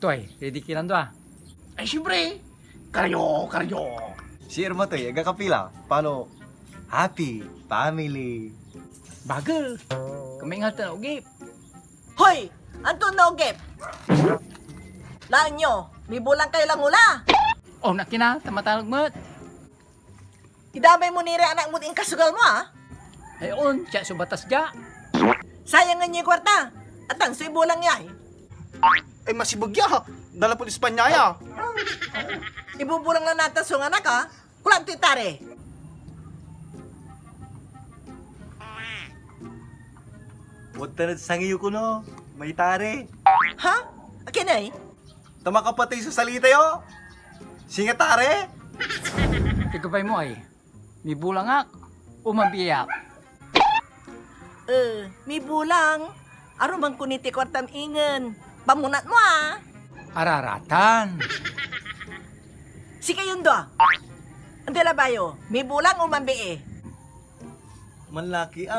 Toy, ready kilang to Ay, siyempre. Karyo. Share mo to eh, agakapila. Paano? Happy family. Bagel. Kamingatan ugip. Hoy! Anton na ogip! Laan nyo, may bulang kayo lang ula. Oh, nakina, tamatalog mo. Idamay mo nire anak mo din kasugal mo ha. Ayon, siya subatas ja. Sayang nga niya yung kwarta. At ang suy bulang niya Ay, masibagya ha. Dala po Espanya ya. Ibubulang na natin sa anak ha. Kulang titare. Huwag tanad sangiyo ko no. May tare. Ha? Akin ay? Tama kapatay sa salita yo. Singa tare. Tigabay mo ay. May bulangak. Umabiyak. May bulang. Aro bang kuniti kwartam ingen. Pamunat mo ha. Araratan. Si kayong do. Andela bayo, may bulang umambi Manlaki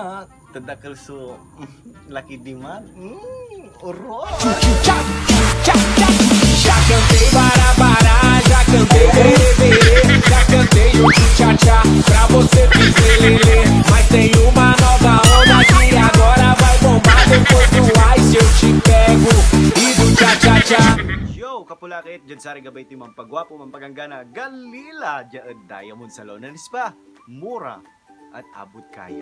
tadakal so laki di man. Oro. Já cantei barabara, já cantei berê, já cantei o tchá-tchá pra você dizer lelê. Mas tem uma nova onda que agora vai bombar. Depois do ice eu te pego e do tchá-tchá-tchá. Yo, kapulakit, dyan sa gabay ti mampagwapo, mampaganggana, galila, dyan diamond sa Lonalis pa, mura at abot kaya.